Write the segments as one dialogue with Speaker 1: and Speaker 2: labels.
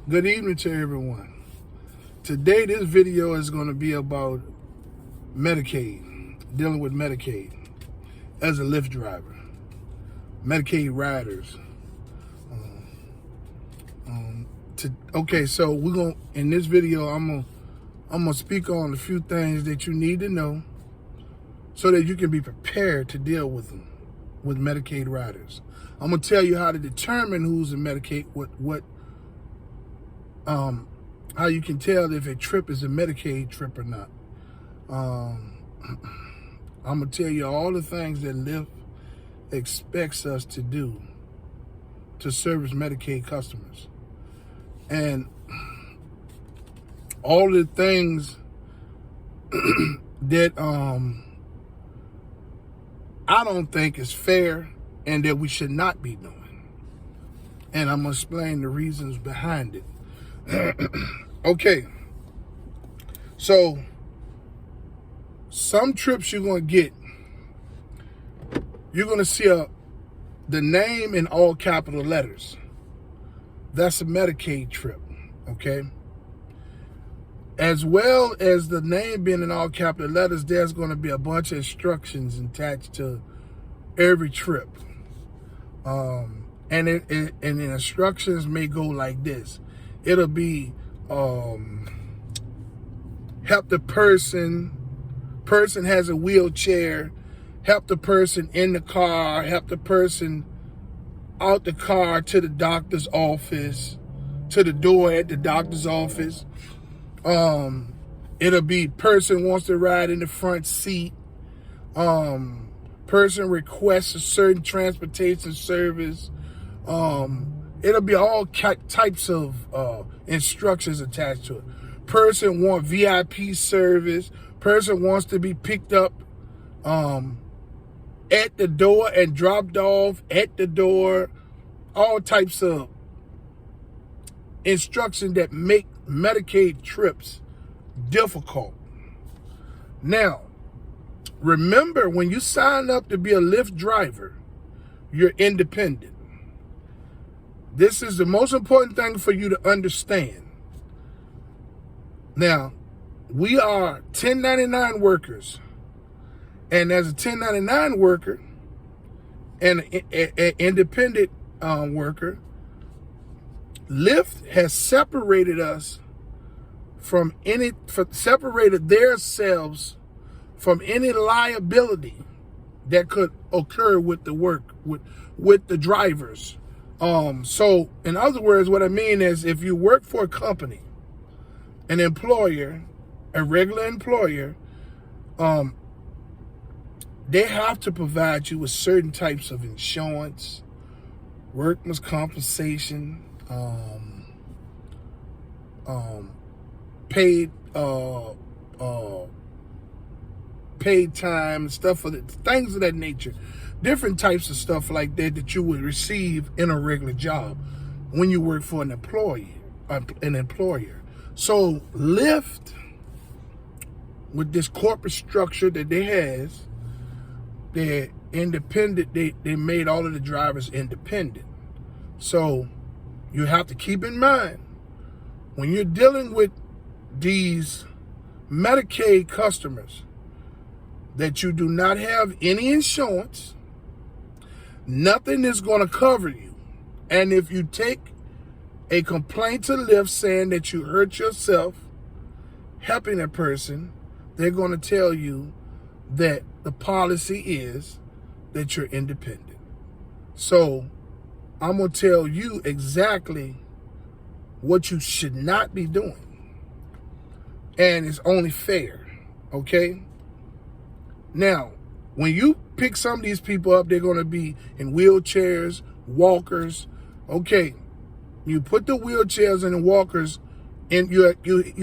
Speaker 1: Good evening to everyone. Today, this video is going to be about Medicaid, dealing with Medicaid as a Lyft driver, Medicaid riders. Okay, so in this video, I'm gonna speak on a few things that you need to know so that you can be prepared to deal with them, with Medicaid riders. I'm gonna tell you how to determine who's a Medicaid, how you can tell if a trip is a Medicaid trip or not. I'm gonna tell you all the things that Lyft expects us to do to service Medicaid customers, and all the things that I don't think is fair and that we should not be doing. And I'm gonna explain the reasons behind it. Okay, so some trips you're gonna get, you're gonna see the name in all capital letters. That's a Medicaid trip, okay? As well as the name being in all capital letters, there's gonna be a bunch of instructions attached to every trip. And the instructions may go like this. It'll be help the person has a wheelchair, help the person in the car, help the person out the car to the doctor's office, to the door at the doctor's office. It'll be person wants to ride in the front seat. Person requests a certain transportation service. It'll be all types of instructions attached to it. Person wants VIP service. Person wants to be picked up at the door and dropped off at the door. All types of instructions that make Medicaid trips difficult. Now, remember, when you sign up to be a Lyft driver, you're independent. This is the most important thing for you to understand. Now, we are 1099 workers. And as a 1099 worker and an independent worker, Lyft has separated us separated themselves from any liability that could occur with the with the drivers. So in other words, what I mean is, if you work for a company, an employer, a regular employer, they have to provide you with certain types of insurance, workman's compensation, paid time, stuff things of that nature. Different types of stuff like that you would receive in a regular job when you work for an employer. So Lyft, with this corporate structure that they has, they're independent. They made all of the drivers independent. So you have to keep in mind, when you're dealing with these Medicaid customers, that you do not have any insurance. Nothing is going to cover you. And if you take a complaint to Lyft saying that you hurt yourself helping a person, they're going to tell you that the policy is that you're independent. So I'm going to tell you exactly what you should not be doing. And it's only fair, okay? Now, when you pick some of these people up, they're going to be in wheelchairs, walkers. Okay, you put the wheelchairs and the walkers, and you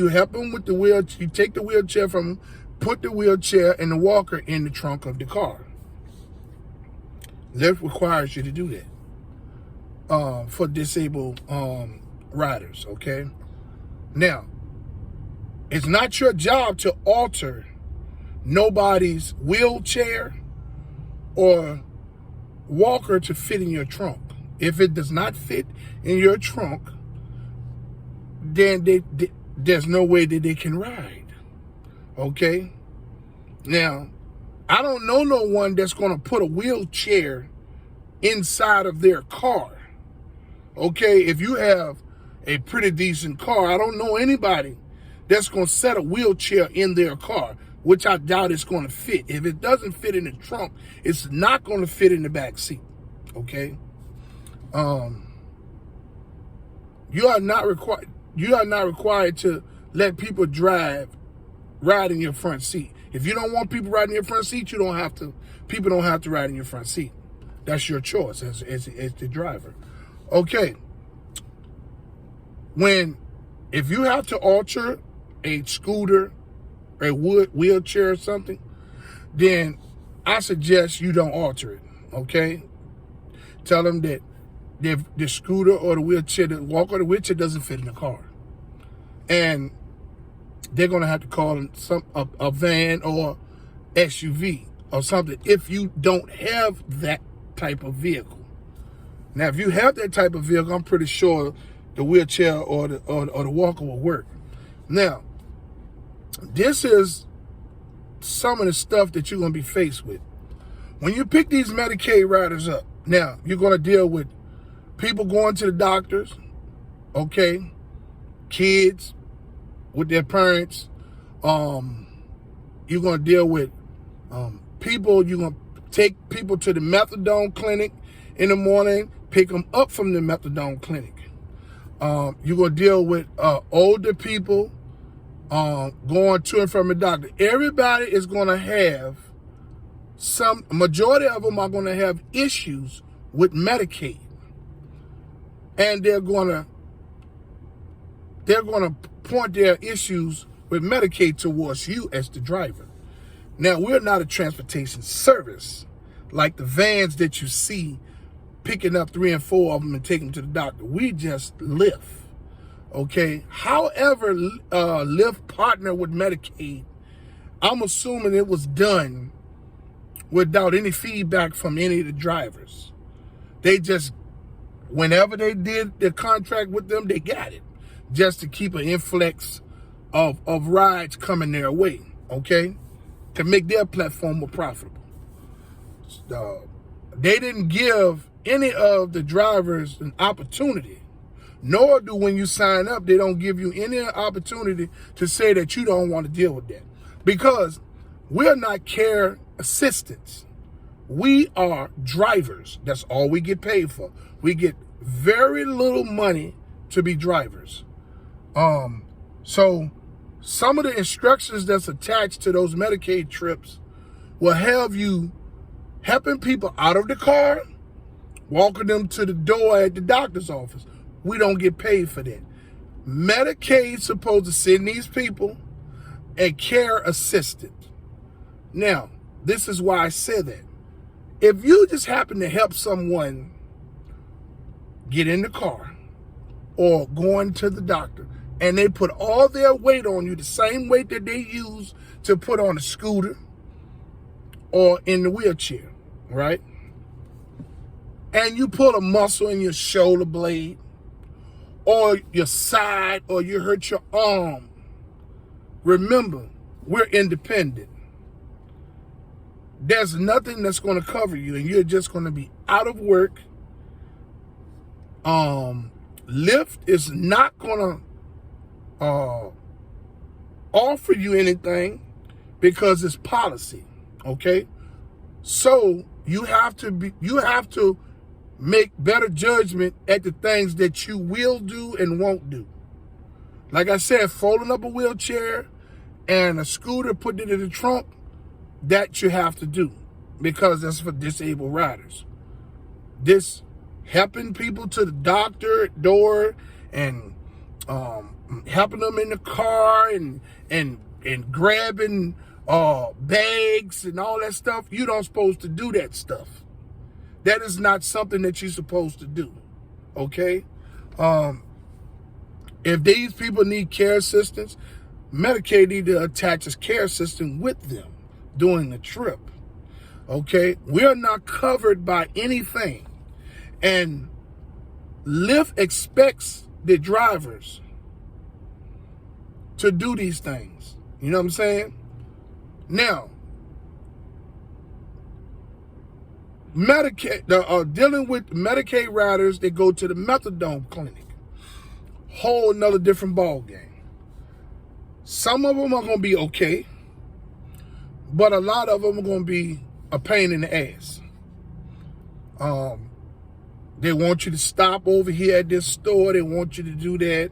Speaker 1: help them with the wheel. You take the wheelchair from them, put the wheelchair and the walker in the trunk of the car. Lyft requires you to do that for disabled riders. Okay, now it's not your job to alter nobody's wheelchair or walker to fit in your trunk. If it does not fit in your trunk, then there's no way that they can ride. Okay? Now, I don't know no one that's going to put a wheelchair inside of their car. Okay? If you have a pretty decent car, I don't know anybody that's going to set a wheelchair in their car, which I doubt it's going to fit. If it doesn't fit in the trunk, it's not going to fit in the back seat. Okay? You are not required to let people ride in your front seat. If you don't want people riding in your front seat, people don't have to ride in your front seat. That's your choice as the driver. Okay. If you have to alter a scooter, a wheelchair or something, then I suggest you don't alter it. Okay? Tell them that the scooter or the wheelchair, the walker or the wheelchair doesn't fit in the car. And they're going to have to call a van or SUV or something if you don't have that type of vehicle. Now, if you have that type of vehicle, I'm pretty sure the wheelchair or the walker will work. Now, this is some of the stuff that you're going to be faced with. When you pick these Medicaid riders up, now, you're going to deal with people going to the doctors, okay? Kids with their parents. You're going to deal with people. You're going to take people to the methadone clinic in the morning, pick them up from the methadone clinic. You're going to deal with older people going to and from the doctor. Everybody is going to have majority of them are going to have issues with Medicaid. And they're going to point their issues with Medicaid towards you as the driver. Now, we're not a transportation service like the vans that you see picking up 3 and 4 of them and taking them to the doctor. We just Lyft. Okay. However, Lyft partnered with Medicaid. I'm assuming it was done without any feedback from any of the drivers. They just, whenever they did the contract with them, they got it just to keep an influx of rides coming their way, okay, to make their platform more profitable. They didn't give any of the drivers an opportunity, nor do when you sign up, they don't give you any opportunity to say that you don't want to deal with that, because we're not care assistants. We are drivers. That's all we get paid for. We get very little money to be drivers. So some of the instructions that's attached to those Medicaid trips will have you helping people out of the car, walking them to the door at the doctor's office. We don't get paid for that. Medicaid's supposed to send these people a care assistant. Now, this is why I said that. If you just happen to help someone get in the car or going to the doctor, and they put all their weight on you, the same weight that they use to put on a scooter or in the wheelchair, right? And you pull a muscle in your shoulder blade or your side, or you hurt your arm, remember, we're independent. There's nothing that's going to cover you, and you're just going to be out of work. Lyft is not going to offer you anything because it's policy, okay? So you have to make better judgment at the things that you will do and won't do. Like I said, folding up a wheelchair and a scooter, putting it in the trunk, that you have to do because that's for disabled riders. This helping people to the doctor door and helping them in the car and grabbing bags and all that stuff, you don't supposed to do that stuff. That is not something that you're supposed to do, okay? If these people need care assistance, Medicaid need to attach a care assistant with them during the trip, okay? We're not covered by anything. And Lyft expects the drivers to do these things. You know what I'm saying? Now, Medicaid, dealing with Medicaid riders that go to the methadone clinic, whole another different ball game. Some of them are going to be okay, but a lot of them are going to be a pain in the ass. They want you to stop over here at this store. They want you to do that.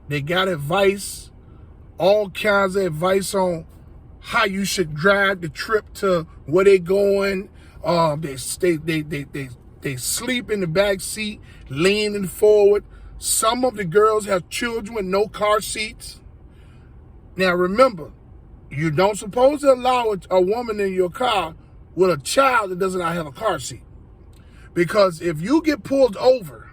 Speaker 1: They got advice, all kinds of advice on how you should drive the trip to where they going. They sleep in the back seat, leaning forward. Some of the girls have children with no car seats. Now remember, you don't supposed to allow a woman in your car with a child that does not have a car seat. Because if you get pulled over,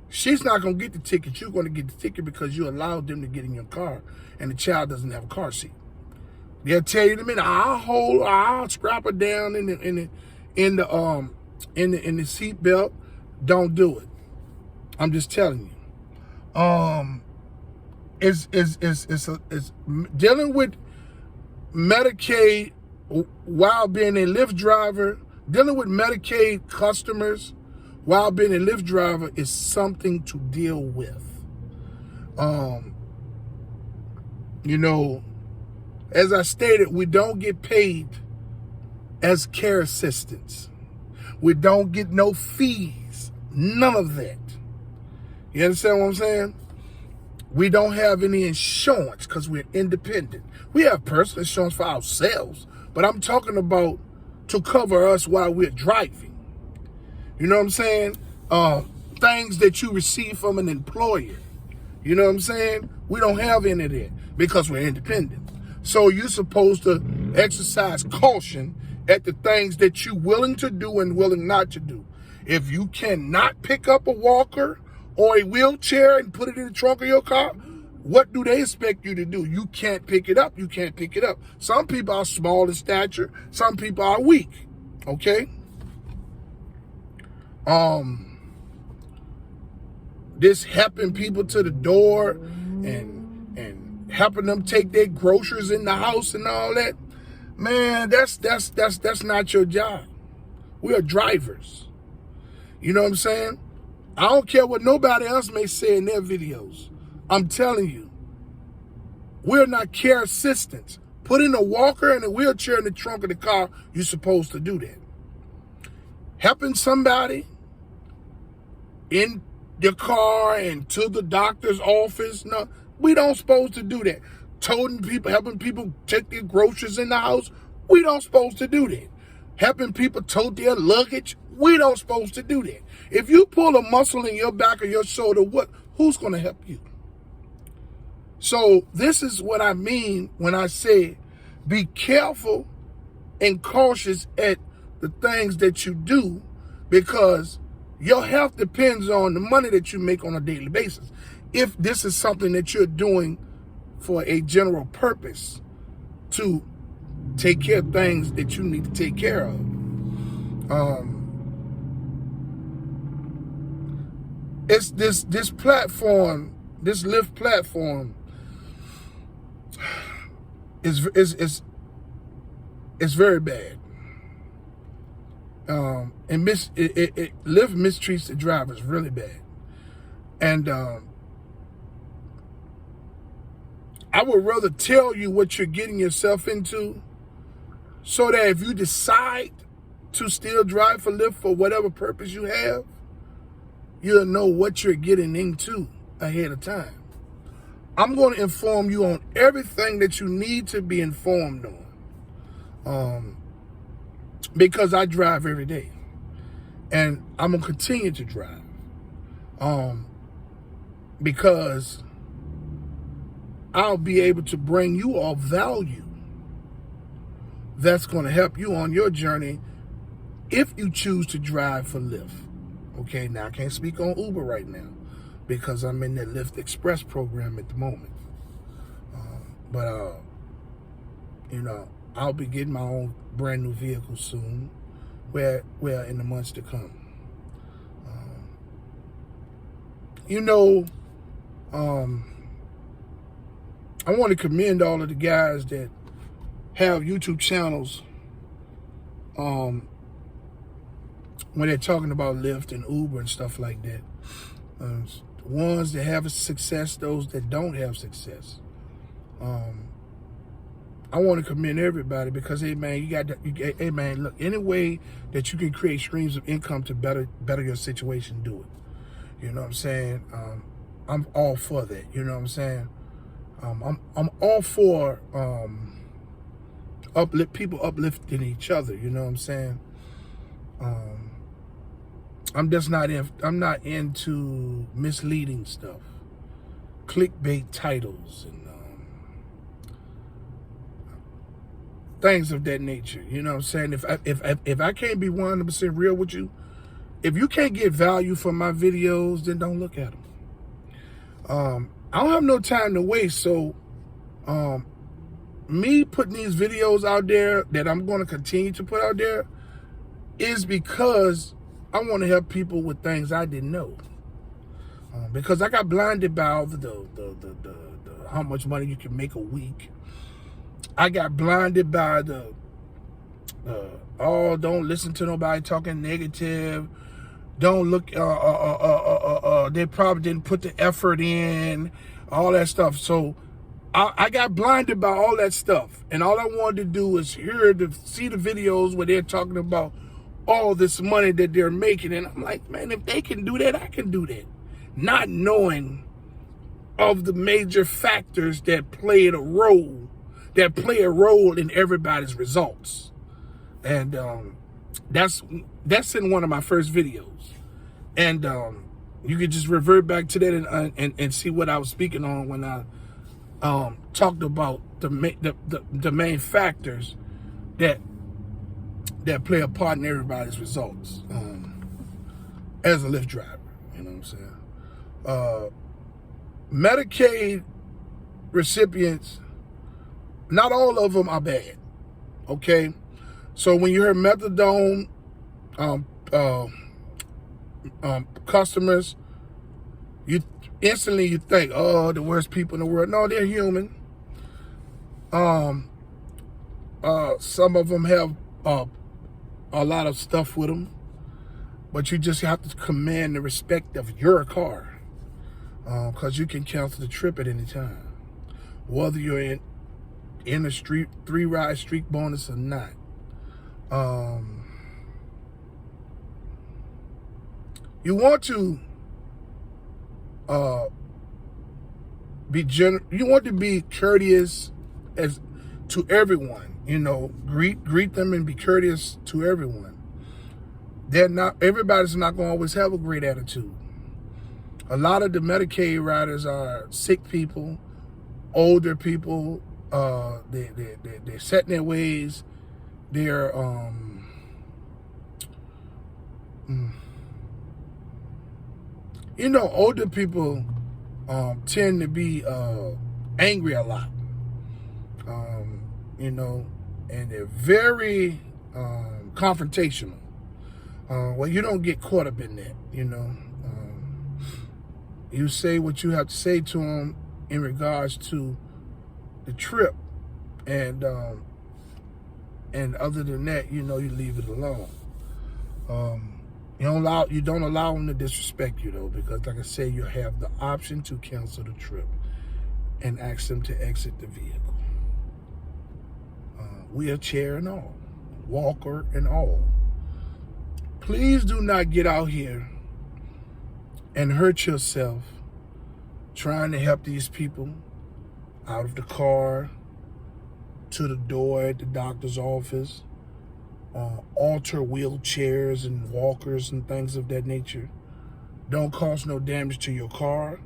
Speaker 1: she's not going to get the ticket. You're going to get the ticket because you allowed them to get in your car and the child doesn't have a car seat. They'll tell you in a minute, I'll strap her down in the seat belt. Don't do it. I'm just telling you. It's dealing with Medicaid while being a Lyft driver, dealing with Medicaid customers while being a Lyft driver is something to deal with. You know, as I stated, we don't get paid as care assistants. We don't get no fees, none of that. You understand what I'm saying? We don't have any insurance because we're independent. We have personal insurance for ourselves, but I'm talking about to cover us while we're driving. You know what I'm saying? Things that you receive from an employer. You know what I'm saying? We don't have any of that because we're independent. So you're supposed to exercise caution at the things that you're willing to do and willing not to do. If you cannot pick up a walker or a wheelchair and put it in the trunk of your car, what do they expect you to do? You can't pick it up. You can't pick it up. Some people are small in stature. Some people are weak. Okay? This helping people to the door and helping them take their groceries in the house and all that, man, that's not your job. We are drivers. You know what I'm saying? I don't care what nobody else may say in their videos. I'm telling you, we're not care assistants. Putting a walker and a wheelchair in the trunk of the car, you're supposed to do that. Helping somebody in your car and to the doctor's office, no, we don't supposed to do that. Toting people, helping people take their groceries in the house, we don't supposed to do that. Helping people tote their luggage, we don't supposed to do that. If you pull a muscle in your back or your shoulder, who's going to help you? So this is what I mean when I say be careful and cautious at the things that you do, because your health depends on the money that you make on a daily basis. If this is something that you're doing for a general purpose to take care of things that you need to take care of. It's this platform, this Lyft platform is very bad. And Lyft mistreats the drivers really bad. And I would rather tell you what you're getting yourself into, so that if you decide to still drive for Lyft for whatever purpose you have, you'll know what you're getting into ahead of time. I'm going to inform you on everything that you need to be informed on, because I drive every day, and I'm going to continue to drive, because I'll be able to bring you all value that's going to help you on your journey if you choose to drive for Lyft. Okay, now I can't speak on Uber right now because I'm in the Lyft Express program at the moment. But you know, I'll be getting my own brand new vehicle soon, where in the months to come. You know, I want to commend all of the guys that have YouTube channels when they're talking about Lyft and Uber and stuff like that. The ones that have success, those that don't have success. I want to commend everybody because, hey man, hey man, look, any way that you can create streams of income to better your situation, do it. You know what I'm saying? I'm all for that. You know what I'm saying? I'm all for people uplifting each other. You know what I'm saying? I'm not into misleading stuff, clickbait titles, and things of that nature. You know what I'm saying? If I can't be 100% real with you, if you can't get value from my videos, then don't look at them. I don't have no time to waste, so me putting these videos out there that I'm going to continue to put out there is because I want to help people with things I didn't know. Because I got blinded by all the how much money you can make a week. I got blinded by don't listen to nobody talking negative. Don't look, they probably didn't put the effort in, all that stuff. So I got blinded by all that stuff. And all I wanted to do was see the videos where they're talking about all this money that they're making. And I'm like, man, if they can do that, I can do that. Not knowing of the major factors that play a role in everybody's results. And that's in one of my first videos. And you could just revert back to that and see what I was speaking on when I talked about the main factors that play a part in everybody's results as a Lyft driver. You know what I'm saying? Medicaid recipients, not all of them are bad. Okay, so when you hear methadone customers, you instantly think, oh, the worst people in the world. No, they're human. Some of them have a lot of stuff with them, but you just have to command the respect of your car, because you can cancel the trip at any time, whether you're in a street 3-ride streak bonus or not. You want to you want to be courteous to everyone. You know, greet them and be courteous to everyone. Everybody's not going to always have a great attitude. A lot of the Medicaid riders are sick people, older people. They're set in their ways. They're you know, older people tend to be angry a lot. You know, and they're very confrontational. Well, you don't get caught up in that. You know, you say what you have to say to them in regards to the trip, and other than that, you know, you leave it alone. You don't allow them to disrespect you, though, because like I said, you have the option to cancel the trip and ask them to exit the vehicle. Wheelchair and all, walker and all. Please do not get out here and hurt yourself trying to help these people out of the car to the door at the doctor's office, alter wheelchairs and walkers and things of that nature. Don't cause no damage to your car.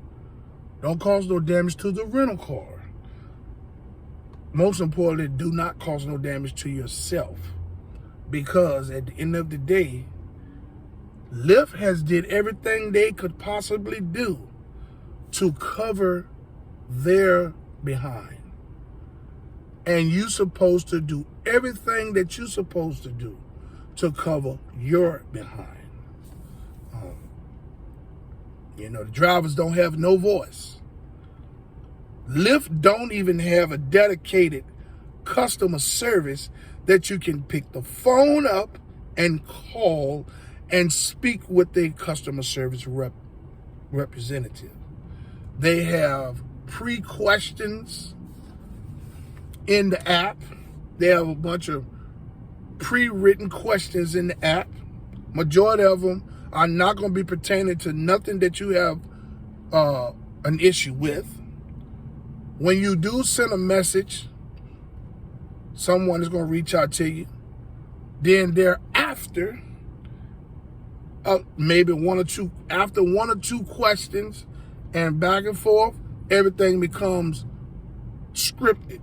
Speaker 1: Don't cause no damage to the rental car. Most importantly, do not cause no damage to yourself, because at the end of the day, Lyft has did everything they could possibly do to cover their behind. And you're supposed to do everything that you're supposed to do to cover your behind. You know, the drivers don't have no voice. Lyft don't even have a dedicated customer service that you can pick the phone up and call and speak with a customer service representative. They have pre-questions in the app. They have a bunch of pre-written questions in the app. Majority of them are not going to be pertaining to nothing that you have an issue with. When you do send a message, someone is going to reach out to you. Then thereafter, maybe after one or two questions and back and forth, everything becomes scripted.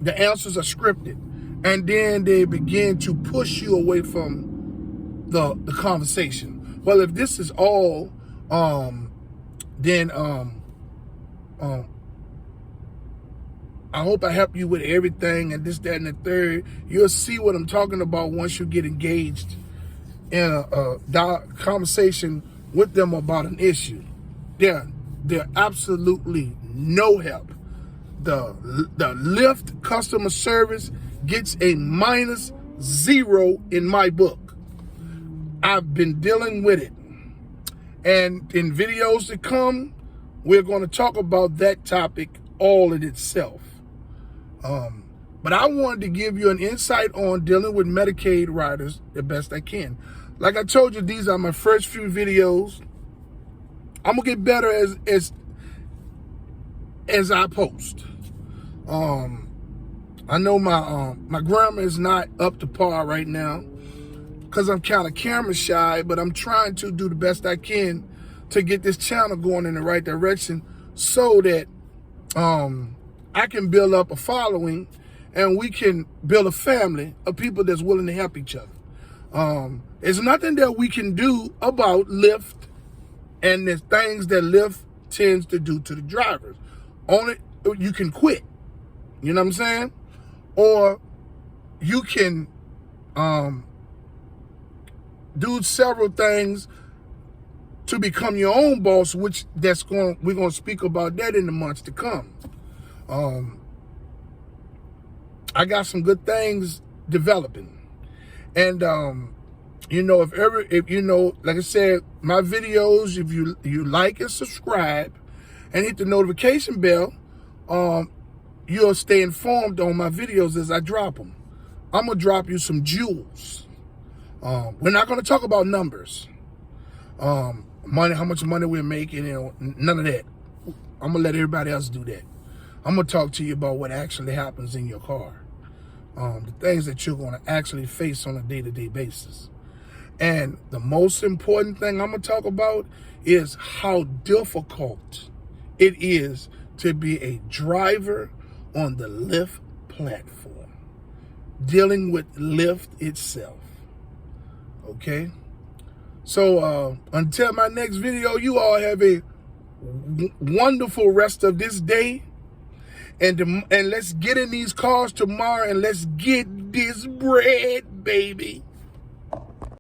Speaker 1: The answers are scripted. And then they begin to push you away from the conversation. Well, if this is all, then I hope I help you with everything and this, that, and the third. You'll see what I'm talking about once you get engaged in a conversation with them about an issue. They're absolutely no help. The Lyft customer service gets a -0 in my book. I've been dealing with it. And in videos to come, we're going to talk about that topic all in itself. But I wanted to give you an insight on dealing with Medicaid riders the best I can. Like I told you, these are my first few videos. I'm gonna get better as I post. I know my grammar is not up to par right now because I'm kind of camera shy, but I'm trying to do the best I can to get this channel going in the right direction so that I can build up a following and we can build a family of people that's willing to help each other. There's nothing that we can do about Lyft and the things that Lyft tends to do to the drivers. On it, you can quit. You know what I'm saying? Or you can do several things to become your own boss, which we're gonna speak about that in the months to come. I got some good things developing, and you know, if you know, like I said, my videos, if you like and subscribe and hit the notification bell, you'll stay informed on my videos as I drop them. I'm gonna drop you some jewels. We're not gonna talk about numbers, money, how much money we're making, none of that. I'm gonna let everybody else do that. I'm gonna talk to you about what actually happens in your car, the things that you're gonna actually face on a day-to-day basis. And the most important thing I'm gonna talk about is how difficult it is to be a driver on the Lyft platform, dealing with Lyft itself. Okay? So until my next video, you all have a wonderful rest of this day. And let's get in these cars tomorrow and let's get this bread, baby.